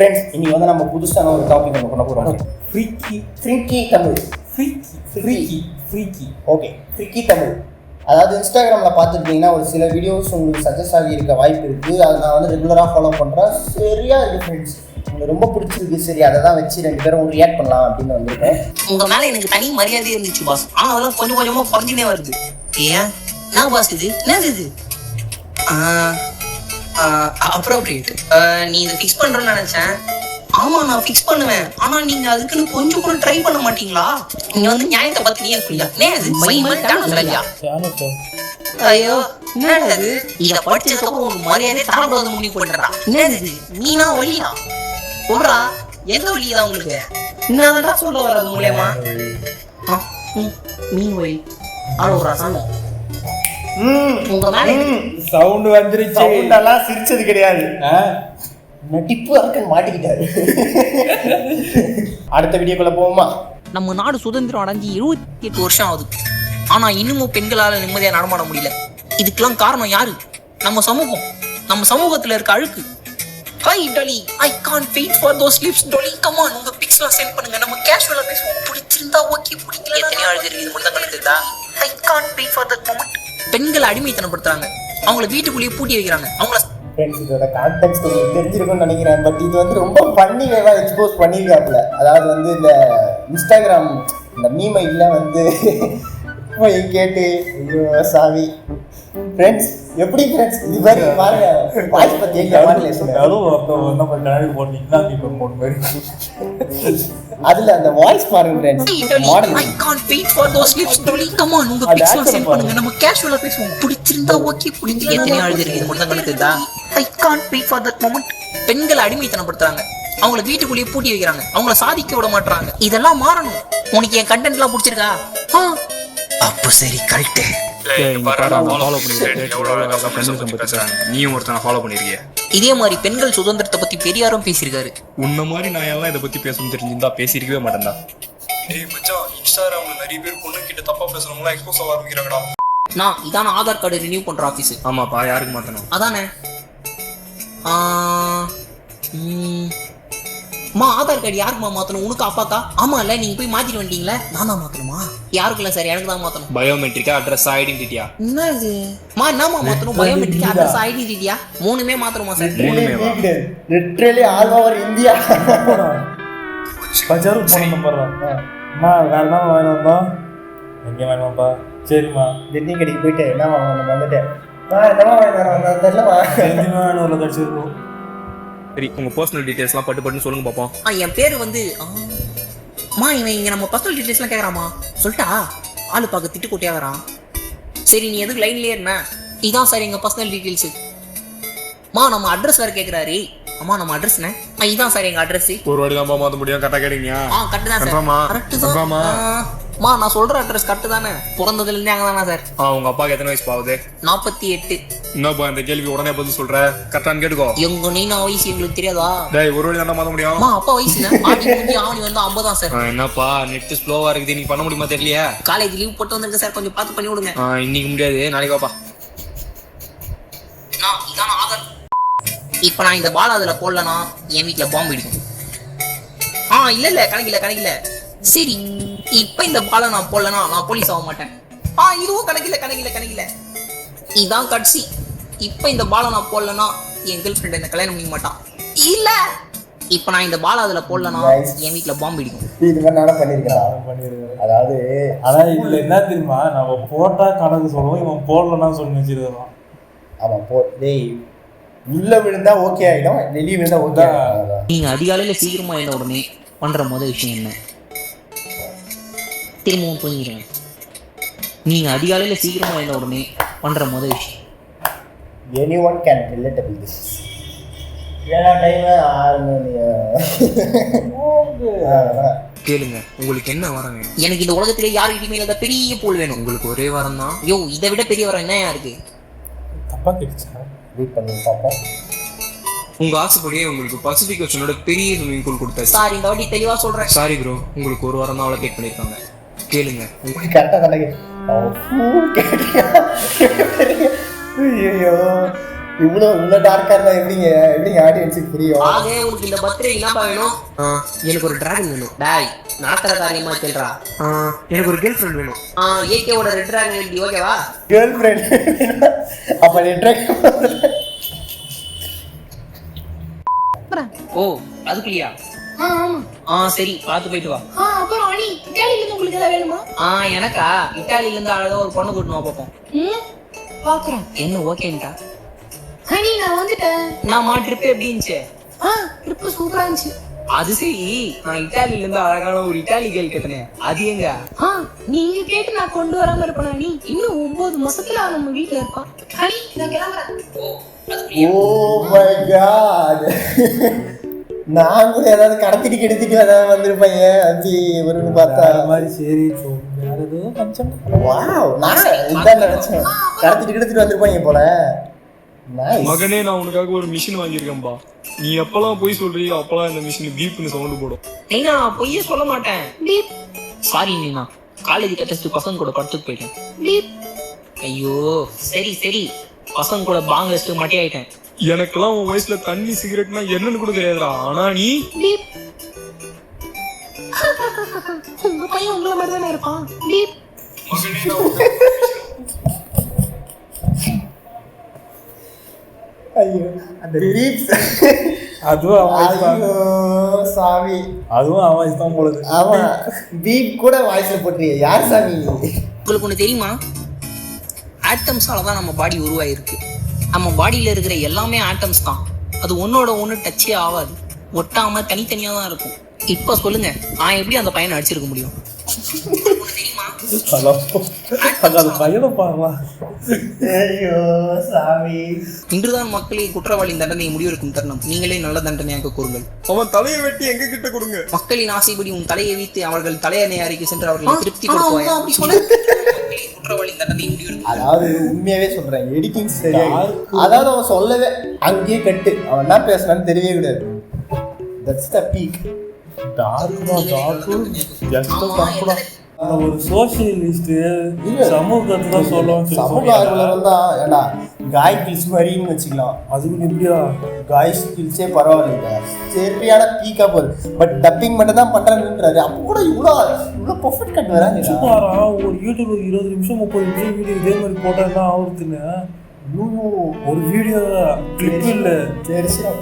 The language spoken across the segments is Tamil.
ஃப்ரெண்ட்ஸ், இன்னைக்கு வந்து நம்ம புதுசான ஒரு டாபிக் ஒன்று பண்ண போகிறோம். Freaky Tamil. Freaky okay, freaky Tamil. அதாவது இன்ஸ்டாகிராமில் பார்த்துருக்கீங்கன்னா ஒரு சில வீடியோஸ் உங்களுக்கு சஜஸ்ட் ஆகி இருக்க வாய்ப்பு இருக்குது. அதை நான் வந்து ரெகுலராக ஃபாலோ பண்ணுறேன். சரியாக இருக்குது ஃப்ரெண்ட்ஸ், உங்களுக்கு ரொம்ப பிடிச்சிருக்கு. சரி, அதை தான் வச்சு 2 பேரும் ரியாக்ட் பண்ணலாம் அப்படின்னு வந்திருக்கேன். உங்கள் மேலே எனக்கு தனி மரியாதையே இருந்துச்சு பாஸ். ஆனால் அதெல்லாம் கொஞ்சம் கொஞ்சமாக குறைஞ்சினே வருது. ஏன் நான் பாஸ் இது என்னது இது அப்ரோப்ரியேட். நீ இதை ஃபிக்ஸ் பண்ணுறேன்னு நினச்சேன். ஆமாம், நான் ஃபிக்ஸ் பண்ணுவேன். ஆனால் நீங்கள் அதுக்குன்னு கொஞ்சம் கூட ட்ரை பண்ண மாட்டீங்களா? நீங்கள் வந்து நியாயத்தை பற்றி நீ சொல்லியா இல்லையா? ஐயோ என்னது இதை படிச்சதுக்கப்புறம் உங்க மரியாதை தரக்கூடாது முடிவு பண்ணுறா. என்னது நீனா வழியா சொல்றா? எந்த வழியா உங்களுக்கு என்னதான் சொல்ல வர்றது மூலியமா? மீன் வழி ஆளோரா சாங்க உங்க மேல சவுண்ட் வந்துருச்சு. சவுண்டெல்லாம் சிரிச்சது கிடையாது, நடிப்பு அதுக்கு மாட்டிக்கிட்டாரு. அடுத்த வீடியோக்குள்ள போவோமா? நம்ம நாடு சுதந்திரம் அடைஞ்சு 28 வருஷம் ஆகுது. ஆனா இன்னமும் பெண்களால நிம்மதியா நடமாட முடியல. இதுக்கெல்லாம் காரணம் யாரு? நம்ம சமூகம். நம்ம சமூகத்துல இருக்க அழுக்கு. Hi Dolly, I can't wait for those lips Dolly. Come on, உங்க பிக்ஸ்லாம் சென்ட் பண்ணுங்க. நம்ம கேஷுவலா பேசுவோம். பிடிச்சிருந்தா ஓகே, பிடிக்கல எத்தனை அழுது இருக்கு. இது மட்டும் தான் கலந்துதா? I can't wait for that moment. பெண்களை அடிமைத்தனப்படுத்துறாங்க. அவங்கள வீட்டுக்குள்ளேயே பூட்டி வைக்கிறாங்க. அவங்கள ஃப்ரெண்ட்ஸ், இதோட கான்டெக்ட் உங்களுக்கு தெரிஞ்சிருக்கும்னு நினைக்கிறேன். பட் இது வந்து ரொம்ப பண்ணி வேவா எக்ஸ்போஸ் பண்ணியிருக்காப்புல. அதாவது வந்து இந்த இன்ஸ்டாகிராம் இந்த மீமைல வந்து கேட்டு ஐயோ சாமி. ஃப்ரெண்ட்ஸ், எப்படி ஃப்ரெண்ட்ஸ் இது மாதிரி பாருங்க, வாய்ஸ் பற்றி அதில் அந்த வாய்ஸ் பாருங்க friends. Model I can't wait for those lips Dolly. Come on, உங்க பிக்ஸ்லாம் சென்ட் பண்ணுங்க. நம்ம கேஷுவலா பேசுவோம். பிடிச்சிருந்தா ஓகே, பிடிக்கல எத்தனை அழுது இருக்கு. இது மட்டும் தான் கலந்துதா? I can't wait for that moment. பெண்களை அடிமைத்தனப்படுத்துறாங்க. அவங்கள வீட்டுக்குள்ளேயே பூட்டி வைக்கிறாங்க. அவங்கள சாதிக்க விட மாட்டாங்க. இதெல்லாம் மாறணும். உனக்கு என் கண்டென்ட்லாம் பிடிச்சிருக்கா? அப்போ சரி, கரெக்ட். இதே மாதிரி பெண்கள் சுதந்திரத்தை பத்தி பெரியாரும் பேசியிருக்காரு. உன்ன மாதிரி நான் எல்லாம் இதை பத்தி பேசணும் தெரிஞ்சிருந்தா பேசியிருக்கவே மாட்டேன்டா. ஏய் மச்சான், இன்ஸ்டாகிராம்ல நிறைய பேர் பொண்ணு கிட்ட தப்பா பேசுறவங்க எக்ஸ்போஸ் ஆக ஆரம்பிக்கிறாங்கடா. நான் இதான ஆதார் கார்டு ரினியூ பண்ற ஆபீஸ். ஆமாப்பா, யாருக்கு மாத்தணும்? அதானே. ஆதார் கார்டு யாருக்குமா மாத்தணும்? உனக்கு அப்பாக்கா? ஆமா இல்ல, நீங்க போய் மாத்திட்டு வந்துட்டீங்களா? நான் தான் மாத்தணுமா? யாருக்கு இல்ல சார், எனக்கு தான் மாத்தணும். பயோமெட்ரிக்கா, அட்ரஸ், ஐடென்டிட்டியா? என்ன இது என்னமா மாத்தணும்? பயோமெட்ரிக், அட்ரஸ், ஐடென்டிட்டியா? மூணுமே மாத்தணுமா sir? Literally all over India. பஜாரு போன நம்பர்றான். வேற என்ன வாங்கி வந்தோம்? எங்கே வேணுமாப்பா? சரிம்மா, திண்ணி கடைக்கு போயிட்டு என்ன வாங்கணும் வந்துட்டேன். என்னமா வாங்கி தெரியலமா, எங்கேயுமே வேணும் கடிச்சிருக்கோம். சரி, உங்க பர்சனல் டீடைல்ஸ்லாம் பட்டு சொல்லுங்க பாப்போம். என் பேரு வந்து இவன் இங்க நம்ம பர்சனல் டீடைல்ஸ்லாம் கேட்கறாமா? சொல்லிட்டா ஆளு பார்க்க திட்டு கொட்டியாகிறான். சரி, நீ எதுக்கு லைன்லயே இருந்த? இதான் சார் எங்க பர்சனல் டீடைல்ஸ். நம்ம அட்ரஸ் வேற கேட்குறாரு. நம்ம அட்ரஸ் இதான் சார் எங்க அட்ரஸ். ஒரு வாட்டி தான் மாத்த முடியும். கரெக்டா கேட்டீங்க? கரெக்ட் தான் சார். கரெக்ட் தான். நான் சொல்ற அட்ரஸ் கரெக்ட் தானே? பிறந்ததுல இருந்தே அங்க தானே சார். உங்க அப்பாக்கு எத்தனை வயசு ஆகுது? 48. என்னப்பா இந்த கேள்வி உடனே பதில் சொல்ற? கரெக்டான்னு கேட்டுக்கோ. எங்க நீ நான் வயசு எங்களுக்கு தெரியாதா? டேய், ஒரு வாட்டி தான் மாத்த முடியும். அப்பா வயசு ஆவணி வந்து 50 தான் சார். என்னப்பா நெட் ஸ்லோவா இருக்குது, நீ பண்ண முடியுமா தெரியலையா? காலேஜ் லீவ் போட்டு வந்திருக்க சார், கொஞ்சம் பார்த்து பண்ணி விடுங்க. இன்னைக்கு முடியாது, நாளைக்கு வாப்பா. இதான ஆதார். இப்ப நான் இந்த பால் அதுல போடலனா என் வீட்டுல பாம்பு இடிக்கும். இல்ல கணக்கில. சரி, இப்ப இந்த பாலை நான் போடலனா நான் போலீஸ் ஆக மாட்டேன். இதுவும் கணக்கில. இதான் கட்சி. இப்ப இந்த பாலை நான் போடலனா என் கேர்ள் ஃப்ரெண்ட் என்ன கல்யாணம் பண்ணிக்க மாட்டான். இல்ல, இப்ப நான் இந்த பால் அதுல போடலனா என் வீட்டுல பாம்பு இடிக்கும். இது மாதிரி நானும் பண்ணிருக்கேன். அதாவது இதுல என்ன தெரியுமா, நம்ம போட்டா கணக்கு சொல்லுவோம், இவன் போடலன்னா சொல்லி வச்சிருக்கான். அவன் டேய் உள்ள விழுந்தா ஓகே ஆயிடும், வெளியே விழுந்தா ஓகே. நீங்க அதிகாலையில சீக்கிரமா எழுந்த உடனே பண்ற முதல் விஷயம் என்ன? திரும்பவும் புரிஞ்சுக்கிறேன். நீங்க அதிகாலையில சீக்கிரமா எழுந்த உடனே பண்ற முதல் விஷயம். anyone can relate with this. ஏனா டைம் 6 மணி. கேளுங்க, உங்களுக்கு என்ன வரம் வேணும்? எனக்கு இந்த உலகத்திலே யாருக்கிட்டயுமே இல்லாத பெரிய பூல் வேணும். உங்களுக்கு ஒரே வரம் தான். இதை விட பெரிய வரம் என்ன இருக்கு? தப்பா கேட்டுச்சா? வெயிட் பண்ணி பாப்போம். உங்க ஆசைப்படியே உங்களுக்கு பசிபிக் ஓஷனோட பெரிய ஸ்விமிங் பூல் கொடுத்தாச்சு. சார், இந்த வாட்டி தெளிவா சொல்றேன். சாரி ப்ரோ, உங்களுக்கு ஒரு வாரம் தான் அலோகேட் பண்ணிருக்காங்க. கேளுங்க, உங்களுக்கு கரெக்டா தானே? ஐயோ இவ்வளோ டார்க்கா இருந்தா எப்படிங்க ஆடியன்ஸுக்கு புரியும்? ஆக உங்களுக்கு இந்த பர்த்டே என்னப்பா வேணும்? எனக்கு ஒரு டிராகன் வேணும். டாய் நடக்கிற காரியமா கேள்றா. எனக்கு ஒரு கேர்ள் ஃப்ரெண்ட் வேணும். ஏகேவோட ரெட் டிராகன் எழுதி ஓகேவா? கேர்ள் ஃப்ரெண்ட் அப்ப ரெட் டிராகன். ஓ அதுக்குள்ளயா? சரி பார்த்து போயிட்டு வா. அப்புறம் அனி இட்டாலியில இருந்து உங்களுக்கு ஏதாவது வேணுமா? எனக்கா இட்டாலியில இருந்து அழகா ஒரு பொண்ணு கூட்டணும் பார்ப்போம். பாக்குறேன். என்ன ஓகேன்டா? அனி நான் வந்துட்டேன். நான் ட்ரிப் எப்படி இருந்துச்சு? ட்ரிப் சூப்பரா இருந்துச்சு. அது சரி, நான் இட்டாலியில இருந்து அழகான ஒரு இட்டாலி கேள் கேட்டனே, அது எங்க? நீங்க கேட்டு நான் கொண்டு வராம இருப்பேன். அனி இன்னும் 9 மாசத்துல நம்ம வீட்டுல இருப்பான். அனி நான் கிளம்புறேன். ஓ மை காட், நான் கூட ஏதாவது கடத்திட்டு ஏதாவது வந்திருப்பாங்க அப்படி வருன்னு பார்த்தா மாதிரி. சரி வேற ஏதோ ஃபங்க்ஷன். வாவ், நான் இதான் நினைச்சேன், கடத்திட்டு வந்திருப்பாங்க போல. மகனே, நான் உனக்காக ஒரு மிஷின் வாங்கியிருக்கேன்பா. நீ எப்பெல்லாம் போய் சொல்றியோ அப்பெல்லாம் இந்த மிஷின் பீப்னு சவுண்ட் போடும். நான் பொய்யே சொல்ல மாட்டேன். சாரி நீனா, காலேஜ் கட்டஸ்ட் பசங்க கூட படத்துக்கு போயிட்டேன். ஐயோ சரி சரி, பசங்க கூட பாங்க வச்சுட்டு மட்டி ஆயிட்டேன். எனக்கெல்லாம் உன் வயசுல தண்ணி சிகரெட்னா என்னன்னு கூட தெரியாதுடா. ஆனா நீ உங்க பையன் உங்களை மாதிரி தானே இருப்பான். ஐயோ அந்த பீப்ஸ், அதுவும் அவன் சாமி, அதுவும் அவன் தான் போலது. ஆமா, பீப் கூட வாய்ஸ்ல போட்டுறிய, யார் சாமி? உங்களுக்கு ஒண்ணு தெரியுமா? ஆட்டம்ஸால தான் நம்ம பாடி உருவாயிருக்கு. நம்ம பாடியில இருக்கிற எல்லாமே ஆட்டம்ஸ் தான். அது ஒன்னோட ஒண்ணு டச்சே ஆகாது, ஒட்டாம தனித்தனியா தான் இருக்கும். இப்ப சொல்லுங்க, நான் எப்படி அந்த பையனை அடிச்சிருக்க முடியும்? ஐயோ சாமி. இன்றுதான் மக்களே குற்றவாளியின் தண்டனையை முடிவெடுக்கும் தருணம். நீங்களே நல்ல தண்டனையாக கூறுங்கள். அவன் தலையை வெட்டி எங்க கிட்ட கொடுங்க. மக்களின் ஆசைப்படி உன் தலையை வைத்து அவர்கள் தலையணை அறைக்கு சென்று அவர்களை திருப்தி கொடுப்பாயா? குற்றவாளியின் தண்டனையை முடிவெடுக்கும். அதாவது உண்மையாவே சொல்றேன், எடிட்டிங் சரியா. அதாவது அவன் சொல்லவே அங்கேயே கட்டு, அவன் என்ன பேசுறான்னு தெரியவே கூடாது. That's the peak. ஒரு சோசியலிஸ்ட் சமூகத்தை தான் சொல்லுவாங்க. சமூக ஆர்வலர் தான். ஏன்னா காய் கில்ஸ் மாதிரின்னு வச்சுக்கலாம். அதுக்கு எப்படியா காய் ஸ்கில்ஸே பரவாயில்லைங்க, சரியான பீக்கா போகுது. பட் டப்பிங் மட்டும் தான் பண்றாருன்றாரு. அப்போ கூட இவ்வளோ பர்ஃபெக்ட் கட் வராங்க. ஒரு யூடியூப் 20 நிமிஷம் 30 நிமிஷம் வீடியோ இதே மாதிரி போட்டா என்ன ஆகுதுன்னு ஒரு வீடியோ கிளிப் இல்லை. சரி சரி,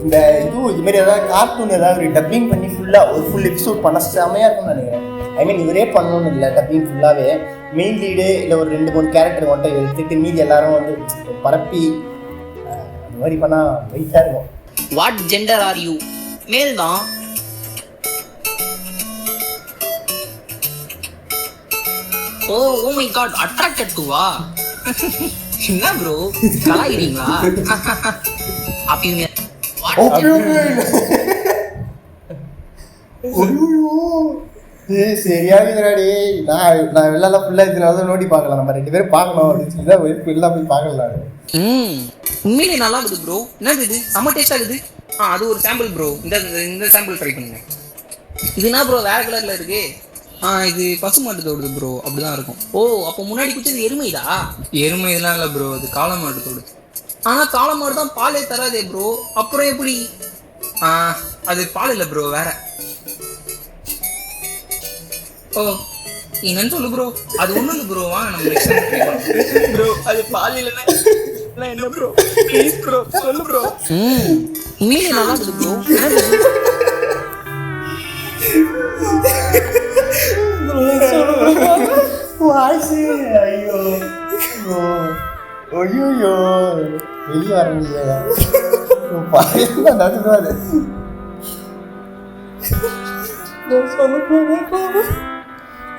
இந்த இது மாதிரி ஏதாவது கார்ட்டூன் ஏதாவது ஒரு டப்பிங் பண்ணி ஃபுல்லாக ஒரு ஃபுல் எபிசோட் பண்ண செமையாக இருக்கும்னு நினைக்கிறேன். ஐ மீன் இவரே பண்ணணும்னு இல்லை, டப்பிங் ஃபுல்லாகவே மெயின் லீடு இல்லை ஒரு 2-3 கேரக்டர் மட்டும் எடுத்துட்டு மீதி எல்லாரும் வந்து பரப்பி அந்த மாதிரி பண்ணால் வெயிட்டாக இருக்கும். What gender are you? Male தான். Oh my god, attracted to வா? என்ன ப்ரோ கலாயிரீங்களா? அப்படி சரியாகுதுடாடி. நான் வெளிலாம் ஃபுல்லாக இதனால நோட்டி பார்க்கலாம், நம்ம 2 பேரும் பார்க்கணும் அப்படின்னு சொல்லி தான் வெளிலாம் போய் பார்க்கலாம். உண்மையிலே நல்லா இருக்குது ப்ரோ. என்னது இது, செம்ம டேஸ்டாக இருக்குது. அது ஒரு சாம்பிள் ப்ரோ. இந்த சாம்பிள் ட்ரை பண்ணுங்க. இதுனா ப்ரோ வேற கலர்ல இருக்கு. இது பசு மாட்டுத்தோடு ப்ரோ, அப்படிதான் இருக்கும். ஓ அப்போ முன்னாடி குடிச்சது எருமைதா? எருமை இதெல்லாம் இல்லை ப்ரோ, அது காளை மாட்டுத்தோடு. ஆனா காளை மாடு தான் பாலே தராதே ப்ரோ, அப்புறம் எப்படி? அது பால் இல்லை ப்ரோ, வேற. ஓ என்னன்னு சொல்லு ப்ரோ. அது ஒண்ணும் இல்லை ப்ரோ, வாங்க நம்ம ப்ரோ. அது பால் இல்லைன்னா என்ன ப்ரோ, ப்ளீஸ் ப்ரோ சொல்லு ப்ரோ. உண்மையிலே நல்லா இருக்குது ப்ரோ. ஐயோ ஐயோ வெளியே வர முடியாது. நடந்துடாது.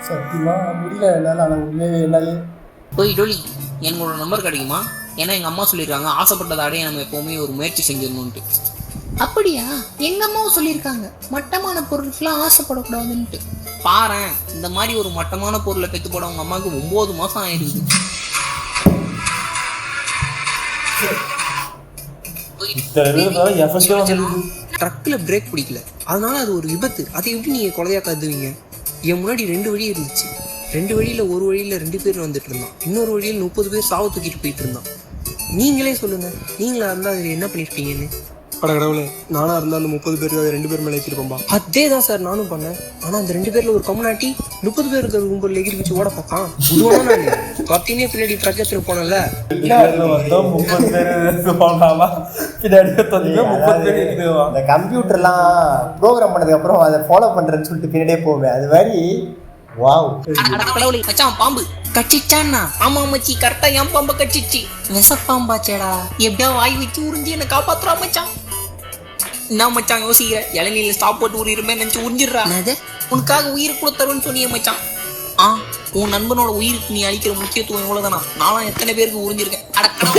சத்தியமா முடியல என்னால. ஆனால் உண்மையே என்னாலே போய் டோலி என்னோட நம்பர் கிடைக்குமா? ஏன்னா எங்க அம்மா சொல்லியிருக்காங்க, ஆசைப்பட்டதை அடைய நம்ம எப்பவுமே ஒரு முயற்சி செஞ்சிடணும்ட்டு. அப்படியா? எங்க அம்மாவும் சொல்லியிருக்காங்க மட்டமான பொருட்கள்லாம் ஆசைப்படக்கூடாதுன்ட்டு. பாரேன், இந்த மாதிரி ஒரு மட்டமான பொருளை பெற்று போட உங்க அம்மாவுக்கு 9 மாசம் ஆயிருக்கு. ட்ரக்ல பிரேக் பிடிக்கல, அதனால அது ஒரு விபத்து. அதை எப்படி நீங்க கொலையா கருதுவீங்க? என் முன்னாடி 2 வழி இருந்துச்சு. 2 வழியில ஒரு வழியில 2 பேர் வந்துட்டு இருந்தான், இன்னொரு வழியில் 30 பேர் சாவு தூக்கிட்டு போயிட்டு இருந்தான். நீங்களே சொல்லுங்க, நீங்களா இருந்தா அதுல என்ன பண்ணிருப்பீங்கன்னு. அட கடவுளே, நானா இருந்தா அந்த 30 பேருக்கு அது 2 பேர் மேலே ஏற்றிருப்போம்பா. அதே தான் சார் நானும் பண்ணேன். ஆனா அந்த 2 பேர்ல ஒரு கம்யூனாட்டி 30 பேர் இருக்கிற கும்பல் எகிரி வச்சு ஓட பார்த்தான். பத்தினே பின்னாடி ட்ரக்கத்தில் போனல. மொத்தம் 30 பேர் போனாமா, பின்னாடி 30 பேர் இருக்குதுவா. அந்த கம்ப்யூட்டர்லாம் ப்ரோக்ராம் பண்ணதுக்கு அப்புறம் அதை ஃபாலோ பண்றேன்னு சொல்லிட்டு பின்னாடியே போவேன். அது மாதிரி வாவ். கடவுளே மச்சான், பாம்பு கச்சிச்சான்னா. ஆமா மச்சி, கரெக்டா என் பாம்பை கச்சிச்சு. விஷப்பாம்பாச்சேடா, எப்படியா வாய் வச்சு உறிஞ்சி என்ன காப்பாத்துறா மச்சான். என்ன மச்சான் யோசிக்கிற? இளநீல ஸ்டாப் போட்டு உரியுமே நினைச்சு உறிஞ்சிடுறா. உனக்காக உயிர் கூட தருவேன்னு சொன்னியே மச்சான். உன் நண்பனோட உயிருக்கு நீ அளிக்கிற முக்கியத்துவம் இவ்வளவுதானா? நானும் எத்தனை பேருக்கு உறிஞ்சிருக்கேன். அடக்கடா.